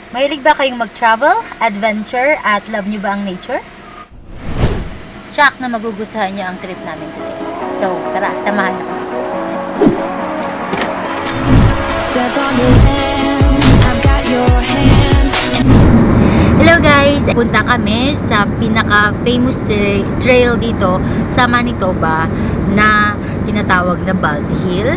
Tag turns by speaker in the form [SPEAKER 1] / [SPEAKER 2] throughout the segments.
[SPEAKER 1] Mahilig ba kayong mag-travel, adventure, at love nyo ba ang nature? Check na magugustuhan nyo ang trip namin today. So, tara, samahan ako.
[SPEAKER 2] Step on the land, I've got your hand.
[SPEAKER 1] Hello guys! Punta kami sa pinaka-famous trail dito sa Manitoba na tinatawag na Bald Hill.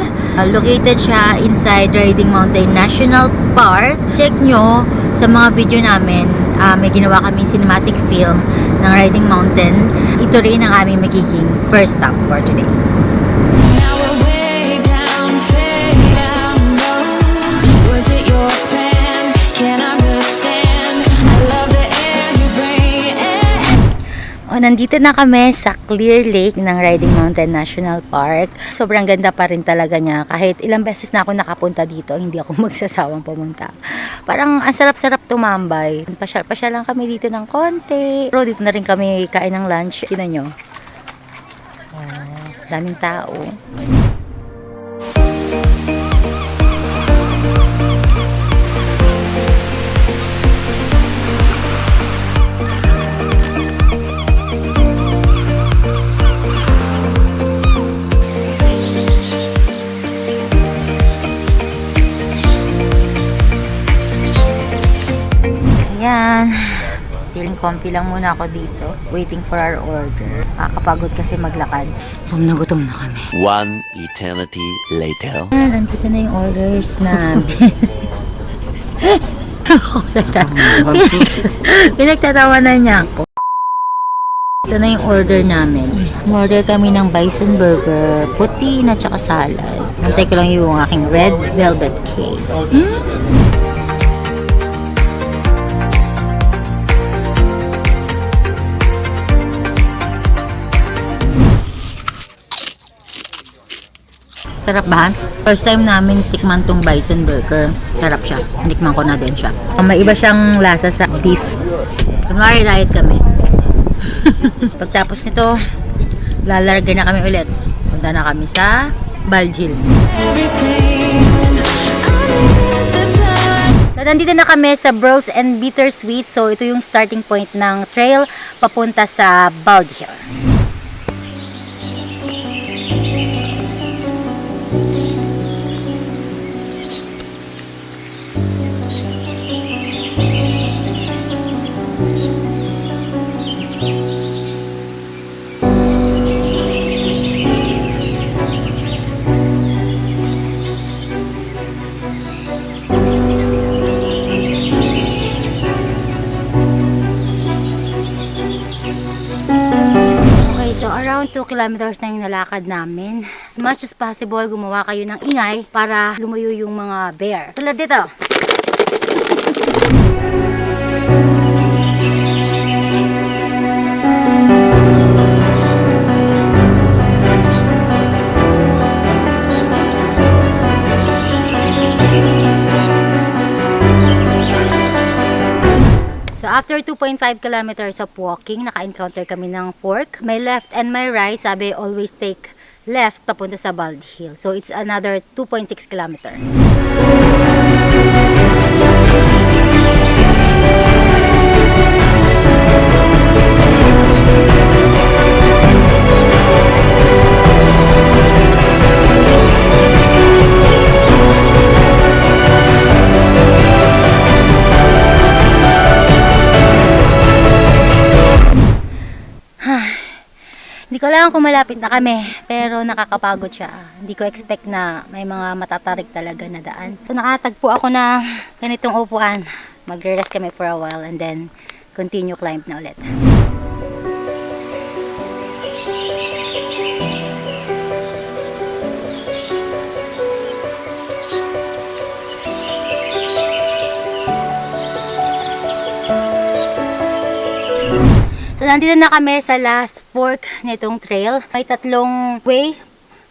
[SPEAKER 1] Located siya inside Riding Mountain National Park. Check nyo sa mga video namin. May ginawa kaming cinematic film ng Riding Mountain. Ito rin ang aming magiging first stop for today.
[SPEAKER 2] Now we're way down, fade down low. Was it your plan? Can't understand. I love the air you bring in.
[SPEAKER 1] Nandito na kami sa Clear Lake ng Riding Mountain National Park. Sobrang ganda pa rin talaga niya. Kahit ilang beses na ako nakapunta dito, hindi ako magsasawang pumunta. Parang ang sarap-sarap tumambay. Pasyal lang kami dito ng konti. Pero dito na rin kami kain ng lunch. Tingnan nyo. Daming tao. Ayan. Feeling comfy lang muna ako dito. Waiting for our order. Nakakapagod kasi maglakad. Gutom na kami.
[SPEAKER 3] One eternity later.
[SPEAKER 1] Nandito na yung orders namin. Pinagtatawanan niya ako. Ito na yung order namin. Order kami ng bison burger, puti na tsaka salad. Antay ko lang yung aking red velvet cake. Sarap ba? First time namin tikman tong bison burger. Sarap siya. Tikman ko na din siya. May iba siyang lasa sa beef. Kunwari diet kami. Pagtapos nito, lalarga na kami ulit. Punta na kami sa Bald Hill. So, nandito na kami sa Bros and Bittersweet. So, ito yung starting point ng trail papunta sa Bald Hill. So, around 2 kilometers na yung nalakad namin. As much as possible, gumawa kayo ng ingay para lumayo yung mga bear. Tulad dito. So, after 2.5 kilometers of walking, naka-encounter kami ng fork. My left and my right, sabi, always take left papunta sa Bald Hill. So, it's another 2.6 kilometer. Hindi ko alam kung malapit na kami, pero nakakapagod siya. Hindi ko expect na may mga matatarik talaga na daan. So nakatagpo ako na ganitong upuan. Magre-rest kami for a while and then continue climb na ulit. So, nandito na kami sa last fork nitong trail. May tatlong way.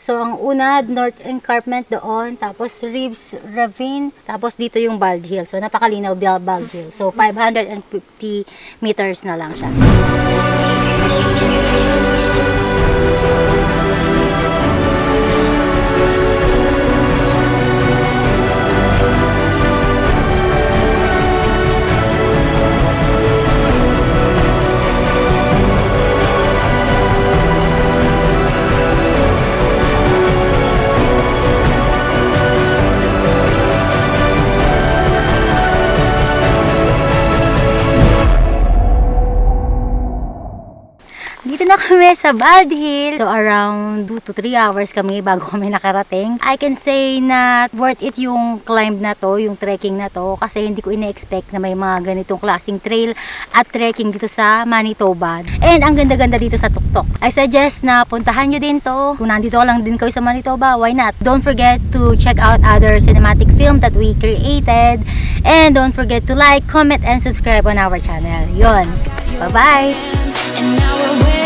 [SPEAKER 1] So, ang una, North Escarpment doon. Tapos, Reeves Ravine. Tapos, dito yung Bald Hill. So, napakalinaw Bald Hill. So, 550 meters na lang siya. kami sa Bald Hill. So around 2 to 3 hours kami bago kami nakarating. I can say na worth it yung climb na to, yung trekking na to, kasi hindi ko ina-expect na may mga ganitong klaseng trail at trekking dito sa Manitoba. And ang ganda-ganda dito sa Tuktok. I suggest na puntahan nyo din to. Kung nandito lang din kayo sa Manitoba, why not? Don't forget to check out other cinematic film that we created. And don't forget to like, comment, and subscribe on our channel. Yun. Bye-bye!
[SPEAKER 2] And now we're